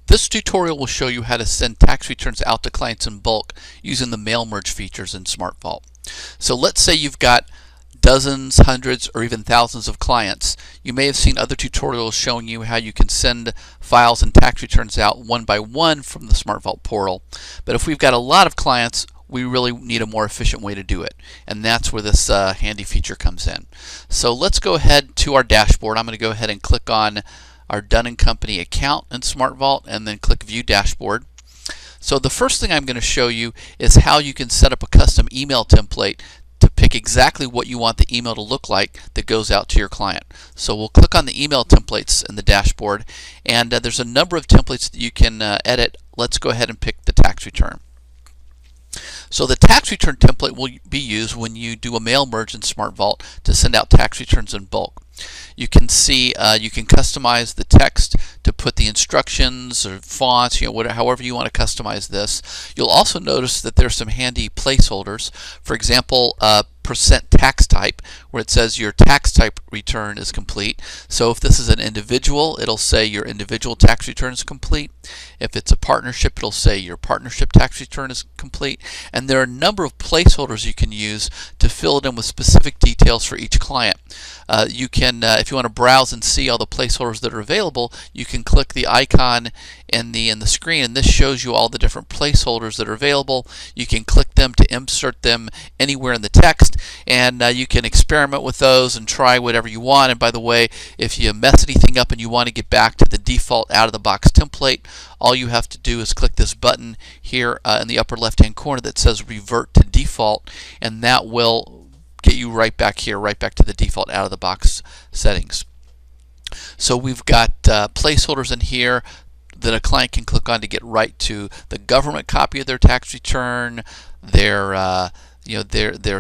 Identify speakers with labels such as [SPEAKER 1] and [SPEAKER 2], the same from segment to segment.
[SPEAKER 1] This tutorial will show you how to send tax returns out to clients in bulk using the mail merge features in SmartVault. So let's say you've got dozens, hundreds, or even thousands of clients. You may have seen other tutorials showing you how you can send files and tax returns out one by one from the SmartVault portal. But if we've got a lot of clients, we really need a more efficient way to do it. And that's where this handy feature comes in. So let's go ahead to our dashboard. I'm going to go ahead and click on our Dun & Company account in SmartVault and then click View Dashboard. So the first thing I'm going to show you is how you can set up a custom email template to pick exactly what you want the email to look like that goes out to your client. So we'll click on the email templates in the dashboard, and there's a number of templates that you can edit. Let's go ahead and pick the tax return. So the tax return template will be used when you do a mail merge in SmartVault to send out tax returns in bulk. You can see you can customize the text to put the instructions or fonts, however you want to customize this. You'll also notice that there's some handy placeholders. For example, percent tax type, where it says your tax type return is complete. So if this is an individual, it'll say your individual tax return is complete. If it's a partnership, it'll say your partnership tax return is complete. And there are a number of placeholders you can use to fill it in with specific details for each client. You can, if you want to browse and see all the placeholders that are available, you can click the icon in the screen, and this shows you all the different placeholders that are available. You can click them to insert them anywhere in the text, and you can experiment with those and try whatever you want. And by the way, if you mess anything up and you want to get back to the default out-of-the-box template, all you have to do is click this button here in the upper left-hand corner that says Revert to Default, and that will get you right back here, right back to the default out-of-the-box settings. So we've got placeholders in here that a client can click on to get right to the government copy of their tax return, their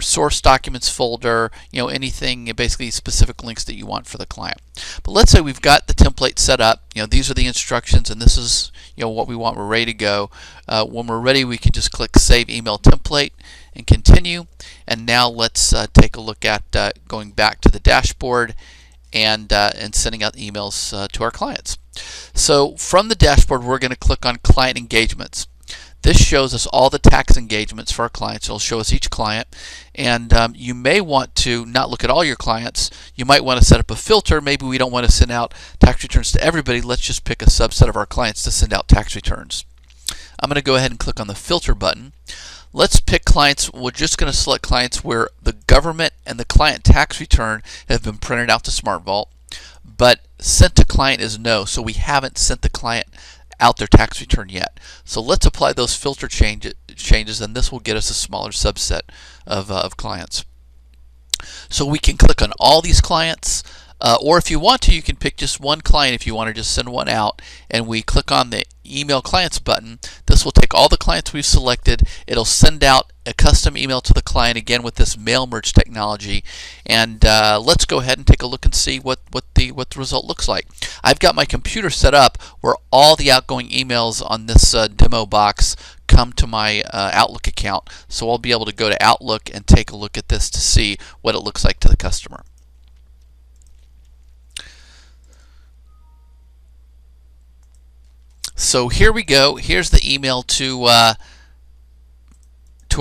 [SPEAKER 1] source documents folder, anything, basically specific links that you want for the client. But let's say we've got the template set up. These are the instructions, and this is what we want. We're ready to go. When we're ready, we can just click Save Email Template and continue. And now let's take a look at going back to the dashboard and sending out emails to our clients. So from the dashboard, we're going to click on Client Engagements. This shows us all the tax engagements for our clients. It'll show us each client, and you may want to not look at all your clients. You might want to set up a filter. Maybe we don't want to send out tax returns to everybody. Let's just pick a subset of our clients to send out tax returns. I'm going to go ahead and click on the filter button. Let's pick clients. We're just going to select clients where the government and the client tax return have been printed out to SmartVault, but sent to client is no, so we haven't sent the client out their tax return yet. So let's apply those filter changes, and this will get us a smaller subset of clients. So we can click on all these clients, or if you want to, you can pick just one client if you want to just send one out, and we click on the Email Clients button. This will take all the clients we've selected. It'll send out a custom email to the client, again with this mail merge technology, and let's go ahead and take a look and see what the result looks like. I've got my computer set up where all the outgoing emails on this demo box come to my Outlook account, so I'll be able to go to Outlook and take a look at this to see what it looks like to the customer. So here we go. Here's the email to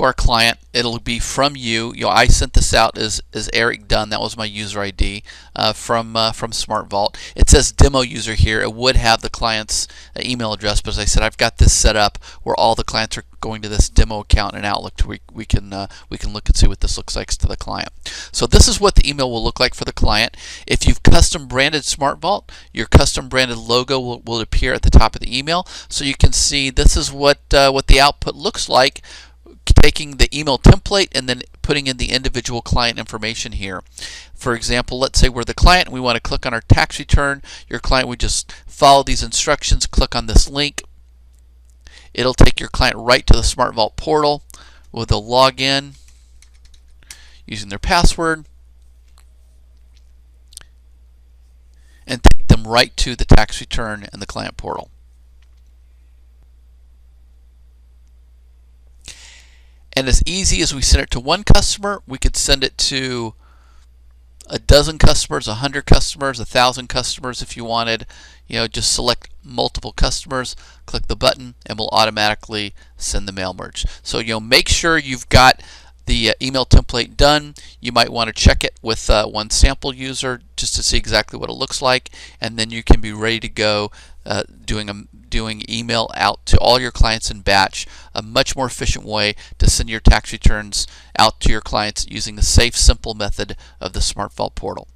[SPEAKER 1] our client. It'll be from you. I sent this out as Eric Dunn. That was my user ID from SmartVault. It says demo user here. It would have the client's email address, but as I said, I've got this set up where all the clients are going to this demo account in Outlook. We can look and see what this looks like to the client. So this is what the email will look like for the client. If you've custom branded SmartVault, your custom branded logo will appear at the top of the email, so you can see this is what the output looks like, taking the email template and then putting in the individual client information here. For example, let's say we're the client and we want to click on our tax return. Your client would just follow these instructions, click on this link. It'll take your client right to the SmartVault portal where they'll log in using their password and take them right to the tax return and the client portal. And as easy as we send it to one customer, we could send it to a dozen customers, 100 customers, 1,000 customers if you wanted. Just select multiple customers, click the button, and we'll automatically send the mail merge. So make sure you've got the email template done. You might want to check it with one sample user just to see exactly what it looks like, and then you can be ready to go doing email out to all your clients in batch, a much more efficient way to send your tax returns out to your clients using the safe, simple method of the SmartVault portal.